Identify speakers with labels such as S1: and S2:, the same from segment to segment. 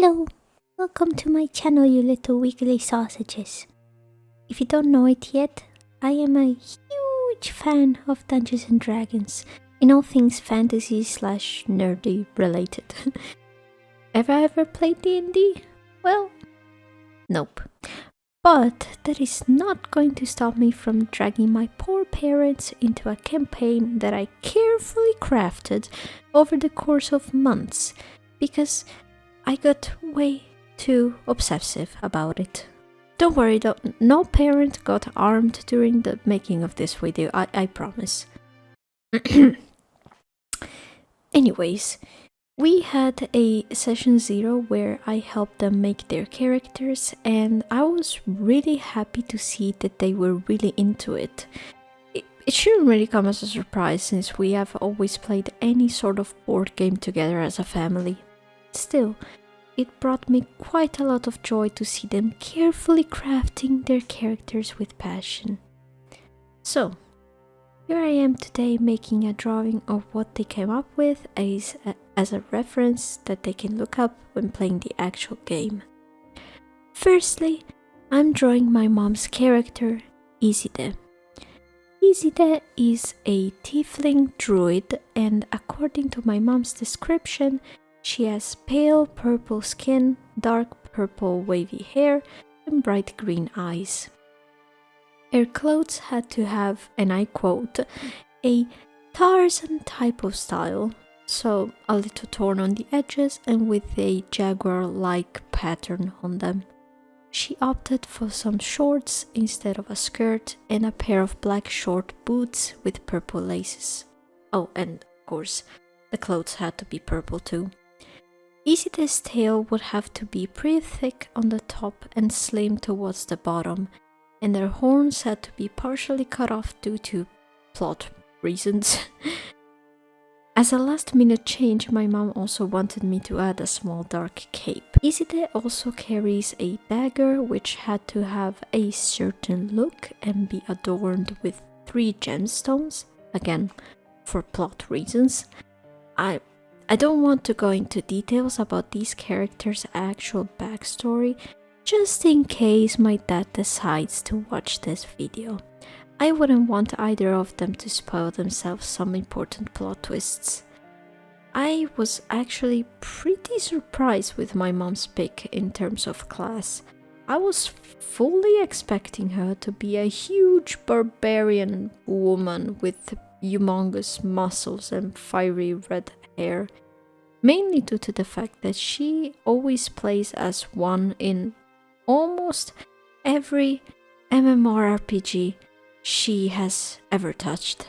S1: Hello, welcome to my channel, you little wiggly sausages. If you don't know it yet, I am a huge fan of Dungeons and Dragons in all things fantasy / nerdy related. Have I ever played D&D? Well, nope. But that is not going to stop me from dragging my poor parents into a campaign that I carefully crafted over the course of months, because I got way too obsessive about it. Don't worry though, no parent got armed during the making of this video, I promise. Anyways, we had a session 0 where I helped them make their characters, and I was really happy to see that they were really into it. It shouldn't really come as a surprise since we have always played any sort of board game together as a family. Still, it brought me quite a lot of joy to see them carefully crafting their characters with passion. So, here I am today making a drawing of what they came up with as a reference that they can look up when playing the actual game. Firstly, I'm drawing my mom's character, Izide. Izide is a tiefling druid, and according to my mom's description, she has pale purple skin, dark purple wavy hair, and bright green eyes. Her clothes had to have, and I quote, a Tarzan type of style, so a little torn on the edges and with a jaguar-like pattern on them. She opted for some shorts instead of a skirt and a pair of black short boots with purple laces. Oh, and of course, the clothes had to be purple too. Iside's tail would have to be pretty thick on the top and slim towards the bottom, and their horns had to be partially cut off due to plot reasons. As a last minute change, my mom also wanted me to add a small dark cape. Izide also carries a dagger which had to have a certain look and be adorned with 3 gemstones, again for plot reasons. I don't want to go into details about these characters' actual backstory, just in case my dad decides to watch this video. I wouldn't want either of them to spoil themselves some important plot twists. I was actually pretty surprised with my mom's pick in terms of class. I was fully expecting her to be a huge barbarian woman with humongous muscles and fiery red hair, mainly due to the fact that she always plays as one in almost every MMORPG she has ever touched.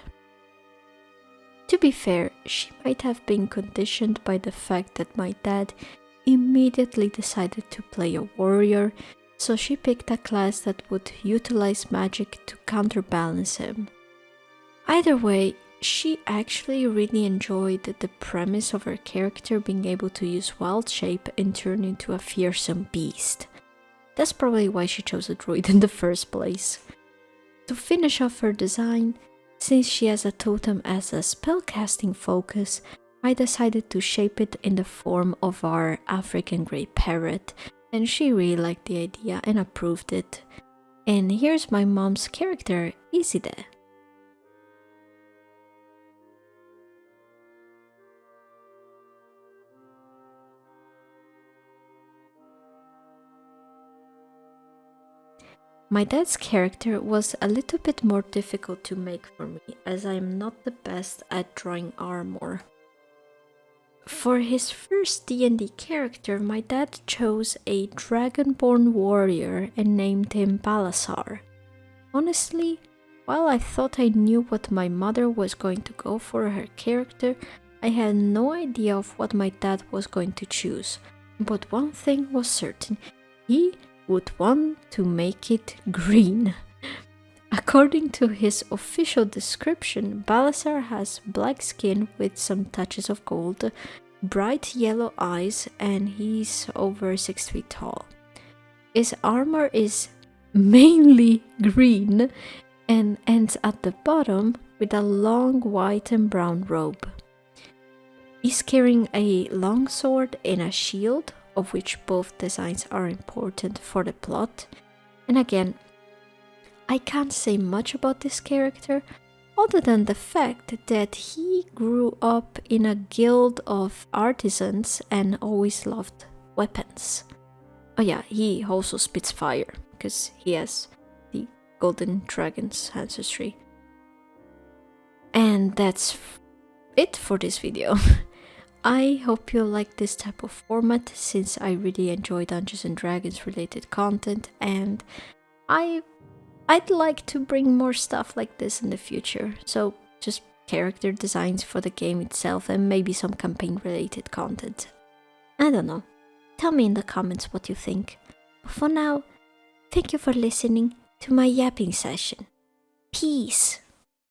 S1: To be fair, she might have been conditioned by the fact that my dad immediately decided to play a warrior, so she picked a class that would utilize magic to counterbalance him. Either way, she actually really enjoyed the premise of her character being able to use wild shape and turn into a fearsome beast. That's probably why she chose a druid in the first place. To finish off her design, since she has a totem as a spellcasting focus, I decided to shape it in the form of our African grey parrot, and she really liked the idea and approved it. And here's my mom's character, Izide. My dad's character was a little bit more difficult to make for me, as I am not the best at drawing armor. For his first D&D character, my dad chose a dragonborn warrior and named him Balasar. Honestly, while I thought I knew what my mother was going to go for her character, I had no idea of what my dad was going to choose. But one thing was certain, he would want to make it green. According to his official description, Balasar has black skin with some touches of gold, bright yellow eyes, and he's over 6 feet tall. His armor is mainly green and ends at the bottom with a long white and brown robe. He's carrying a long sword and a shield, of which both designs are important for the plot. And again, I can't say much about this character other than the fact that he grew up in a guild of artisans and always loved weapons. Oh yeah, he also spits fire because he has the golden dragon's ancestry. And that's it for this video. I hope you like this type of format since I really enjoy Dungeons and Dragons related content, and I'd like to bring more stuff like this in the future. So just character designs for the game itself and maybe some campaign related content. I don't know. Tell me in the comments what you think. But for now, thank you for listening to my yapping session. Peace!